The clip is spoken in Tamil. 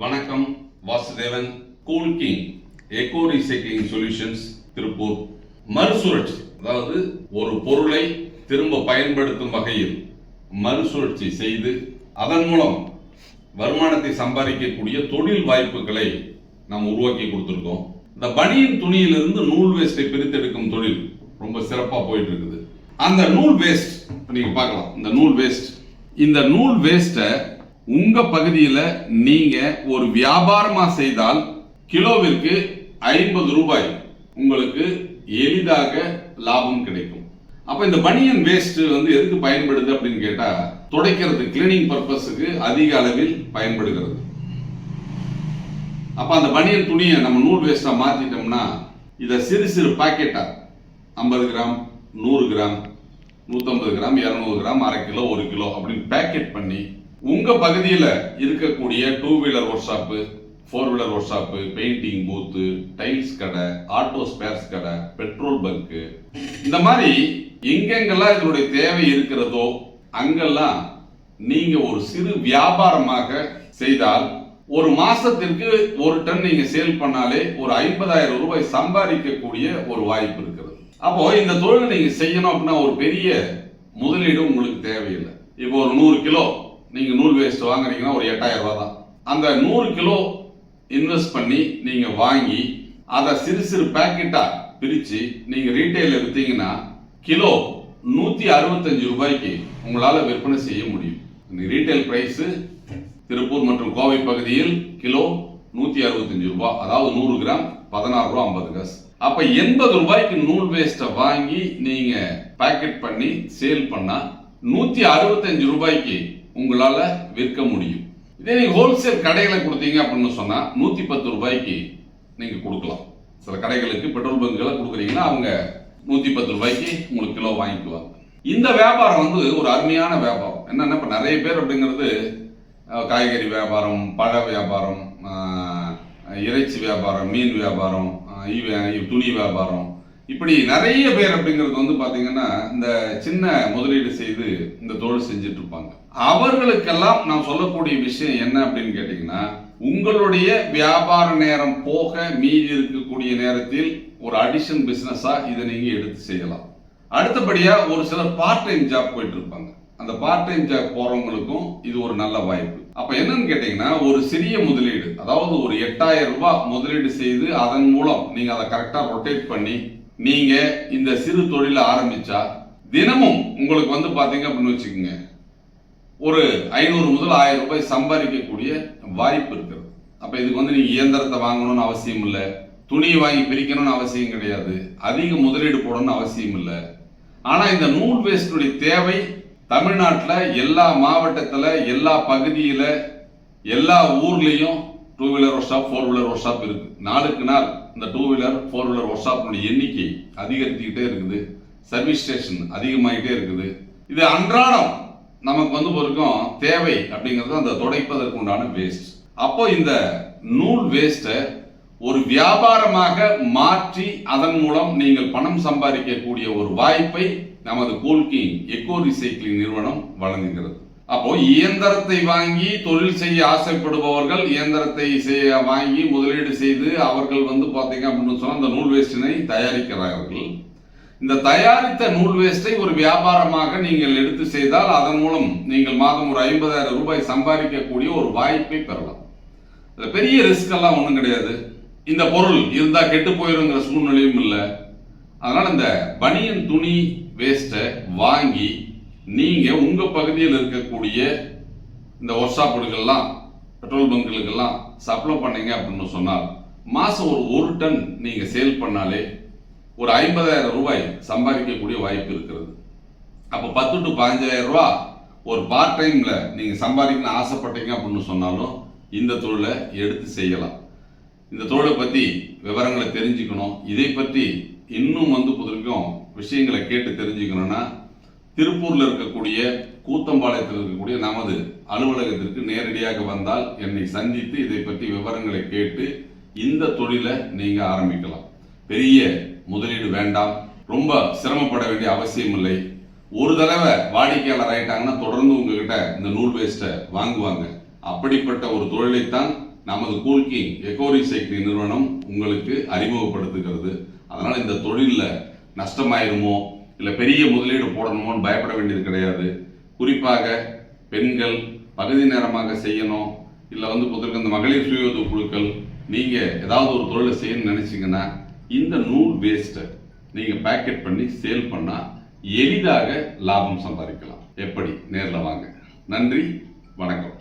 வணக்கம், Vasudevan, cool king echo recycling solutions, Tiruppur. மறுசுழற்சி, அதாவது ஒரு பொருளை திரும்ப பயன்படுத்தும் வகையில் மறுசுழற்சி செய்து அதன் மூலம் வருமானத்தை சம்பாதிக்கக்கூடிய தொழில் வாய்ப்புகளை நாம் உருவாக்கி கொடுத்திருக்கோம். இந்த பனியன் துணியிலிருந்து நூல் வேஸ்டை பிரித்தெடுக்கும் தொழில் ரொம்ப சிறப்பா போயிட்டு இருக்குது. அந்த நூல் வேஸ்ட் நீங்க பார்க்கலாம். இந்த நூல் வேஸ்ட உங்க பகுதியில் நீங்க ஒரு வியாபாரமா செய்தால் கிலோவிற்கு 50 ரூபாய் உங்களுக்கு எளிதாக லாபம் கிடைக்கும். அப்ப இந்த பனியன் வேஸ்ட் எதுக்கு பயன்படுது அப்படின்னு கேட்டா, துடைக்கிறது, கிளீனிங் பர்பஸுக்கு அதிக அளவில் பயன்படுகிறது. அப்ப அந்த பனியன் துணியை நம்ம நூல் வேஸ்டா மாத்திட்டோம்னா, இதை சிறு சிறு பாக்கெட்டா 50 கிராம், 100 கிராம், 150 கிராம், 200 கிராம், அரை கிலோ, 1 கிலோ அப்படின்னு பேக்கெட் பண்ணி உங்க பகுதியில் இருக்கக்கூடிய 2 wheeler work shop, 4 wheeler work shop, painting பூத்து, டைல்ஸ் கடை, ஆட்டோ ஸ்பேர்ஸ் கடை, பெட்ரோல் பங்க், இந்த மாதிரி எங்கெங்கெல்லாம் இதனுடைய தேவை இருக்கிறதோ அங்கெல்லாம் நீங்க ஒரு சிறு வியாபாரமாக செய்தால் ஒரு மாசத்திற்கு 1 டன் நீங்க சேல் பண்ணாலே ஒரு 50,000 ரூபாய் சம்பாதிக்கக்கூடிய ஒரு வாய்ப்பு இருக்கிறது. அப்போ இந்த தொழிலை நீங்க செய்யணும் அப்படின்னா ஒரு பெரிய முதலீடு உங்களுக்கு தேவையில்லை. இப்போ ஒரு 100 கிலோ நீங்க நூல் வேஸ்ட் வாங்குறீங்கன்னா ஒரு 8,000 ரூபாய் தான். அந்த 100 கிலோ இன்வெஸ்ட் பண்ணி நீங்க வாங்கி அதை சிறு சிறு பேக்கெட்டா பிரிச்சு நீங்க ரீட்டைல வித்தீங்கன்னா கிலோ 165 ரூபாய்க்கு உங்களால விற்பனை செய்ய முடியும். ரீட்டைல் பிரைஸ் திருப்பூர் மற்றும் கோவை பகுதியில் கிலோ 165 ரூபாய், அதாவது 100 கிராம் 16 ரூபாய் 50 காசு. அப்ப 80 ரூபாய்க்கு நூல் வேஸ்ட வாங்கி நீங்க பேக்கெட் பண்ணி சேல் பண்ணா 165 ரூபாய்க்கு உங்களால விற்க முடியும். இதே நீங்க ஹோல்சேல் கடைகளை கொடுத்தீங்க அப்படின்னு சொன்னா 110 ரூபாய்க்கு நீங்க கொடுக்கலாம். சில கடைகளுக்கு பெட்ரோல் பங்குகளை கொடுக்குறீங்கன்னா அவங்க 110 ரூபாய்க்கு உங்களுக்கு கிலோ வாங்கிக்குவாங்க. இந்த வியாபாரம் ஒரு அருமையான வியாபாரம். என்னன்னா இப்ப நிறைய பேர் அப்படிங்கிறது காய்கறி வியாபாரம், பழ வியாபாரம், இறைச்சி வியாபாரம், மீன் வியாபாரம், துணி வியாபாரம், இப்படி நிறைய பேர் அப்படிங்கிறது பாத்தீங்கன்னா இந்த சின்ன முதலீடு செய்து இந்த தொழில் செஞ்சுட்டு இருப்பாங்க. அவர்களுக்கெல்லாம் நான் சொல்லக்கூடிய விஷயம் என்ன அப்படின்னு கேட்டீங்கன்னா, உங்களுடைய வியாபார நேரம் போக மீதி இருக்கக்கூடிய நேரத்தில் ஒரு அடிஷன் பிசினஸா இதை நீங்க எடுத்து செய்யலாம். அடுத்தபடியா ஒரு சிலர் பார்ட் டைம் ஜாப் போயிட்டு இருப்பாங்க. அந்த பார்ட் டைம் ஜாப் போறவங்களுக்கும் இது ஒரு நல்ல வாய்ப்பு. அப்ப என்னன்னு கேட்டீங்கன்னா, ஒரு சிறிய முதலீடு, அதாவது ஒரு 8,000 ரூபாய் முதலீடு செய்து அதன் மூலம் நீங்க அதை கரெக்டா ரொட்டேட் பண்ணி நீங்க இந்த சிறு தொழில ஆரம்பிச்சா தினமும் உங்களுக்கு பாத்தீங்க அப்படின்னு வச்சுக்கோங்க, ஒரு 500 முதல் 1000 ரூபாய் சம்பாதிக்கக்கூடிய வாய்ப்பு இருக்கிறது. அப்ப இதுக்கு நீங்க இயந்திரத்தை வாங்கணும்னு அவசியம் இல்லை, துணியை வாங்கி பிரிக்கணும்னு அவசியம் கிடையாது, அதிக முதலீடு போடணும்னு அவசியம் இல்லை. ஆனா இந்த நூல் வேஸ்டுடைய தேவை தமிழ்நாட்டில் எல்லா மாவட்டத்தில், எல்லா பகுதியில், எல்லா ஊர்லயும் 2 wheeler work shop, 4 wheeler work shop இருக்கு. நாளுக்கு நாள் இந்த 2 வீலர் 4 வீலர் ஒர்க் ஷாப் எண்ணிக்கை அதிகரிச்சுக்கிட்டே இருக்குது. சர்வீஸ் ஸ்டேஷன் அதிகமாகிட்டே இருக்குது. இது அன்றாடம் நமக்கு வரைக்கும் தேவை அப்படிங்கிறது அந்த துடைப்பதற்கு உண்டான வேஸ்ட். அப்போ இந்த நூல் வேஸ்ட ஒரு வியாபாரமாக மாற்றி அதன் மூலம் நீங்கள் பணம் சம்பாதிக்கக்கூடிய ஒரு வாய்ப்பை நமது கூல் கிங் எக்கோ ரீசைக்ளிங் நிறுவனம் வழங்குகிறது. அப்போ இயந்திரத்தை வாங்கி தொழில் செய்ய ஆசைப்படுபவர்கள் இயந்திரத்தை வாங்கி முதலீடு செய்து அவர்கள் பாத்தீங்க அப்படின்னு சொன்னா அந்த நூல் வேஸ்டினை தயாரிக்கிறார்கள். இந்த தயாரித்த நூல் வேஸ்டை ஒரு வியாபாரமாக நீங்கள் எடுத்து செய்தால் அதன் மூலம் நீங்கள் மாதம் ஒரு 50,000 ரூபாய் சம்பாதிக்கக்கூடிய ஒரு வாய்ப்பை பெறலாம். பெரிய ரிஸ்க் எல்லாம் ஒன்றும் கிடையாது. இந்த பொருள் இருந்தா கெட்டு போயிருங்கிற சூழ்நிலையும் இல்லை. அதனால இந்த பனியன் துணி வேஸ்ட்டை வாங்கி நீங்க உங்க பகுதியில் இருக்கக்கூடிய இந்த ஒர்க் ஷாப்புகளுக்கெல்லாம், பெட்ரோல் பங்குகளுக்கெல்லாம் சப்ளை பண்ணீங்க அப்படின்னு சொன்னால் மாசம் ஒரு 1 டன் நீங்க சேல் பண்ணாலே ஒரு 50,000 ரூபாய் சம்பாதிக்கக்கூடிய வாய்ப்பு இருக்கிறது. அப்போ 10 to 15,000 ரூபாய் ஒரு பார்ட் டைம்ல நீங்க சம்பாதிக்கணும்னு ஆசைப்பட்டீங்க அப்படின்னு சொன்னாலும் இந்த தொழிலை எடுத்து செய்யலாம். இந்த தொழிலை பத்தி விவரங்களை தெரிஞ்சுக்கணும், இதை பற்றி இன்னும் புதுக்கும் விஷயங்களை கேட்டு தெரிஞ்சுக்கணும்னா திருப்பூர்ல இருக்கக்கூடிய கூத்தம்பாளையத்தில் இருக்கக்கூடிய நமது அலுவலகத்திற்கு நேரடியாக வந்தால் என்னை சந்தித்து இதை பற்றி விவரங்களை கேட்டு இந்த தொழிலை நீங்க ஆரம்பிக்கலாம். பெரிய முதலீடு வேண்டாம், ரொம்ப சிரமப்பட வேண்டிய அவசியம் இல்லை. ஒரு தடவை வாடிக்கையாளர் ஆயிட்டாங்கன்னா தொடர்ந்து உங்ககிட்ட இந்த நூல் வேஸ்ட்டை வாங்குவாங்க. அப்படிப்பட்ட ஒரு தொழிலைத்தான் நமது கூல்கிங் எக்கோ ரீசைக்ளிங் நிறுவனம் உங்களுக்கு அறிமுகப்படுத்துகிறது. அதனால இந்த தொழிலில் நஷ்டமாயிருமோ இல்லை பெரிய முதலீடு போடணுமோன்னு பயப்பட வேண்டியது கிடையாது. குறிப்பாக பெண்கள் பகுதி நேரமாக செய்யணும், இல்லை பொறுத்திருக்க இந்த மகளிர் சுய உதவி குழுக்கள், நீங்கள் ஏதாவது ஒரு தொழிலை செய்யணும்னு நினைச்சீங்கன்னா இந்த நூல் வேஸ்ட்டை நீங்கள் பேக்கெட் பண்ணி சேல் பண்ணால் எளிதாக லாபம் சம்பாதிக்கலாம். எப்படி? நேரில் வாங்க. நன்றி, வணக்கம்.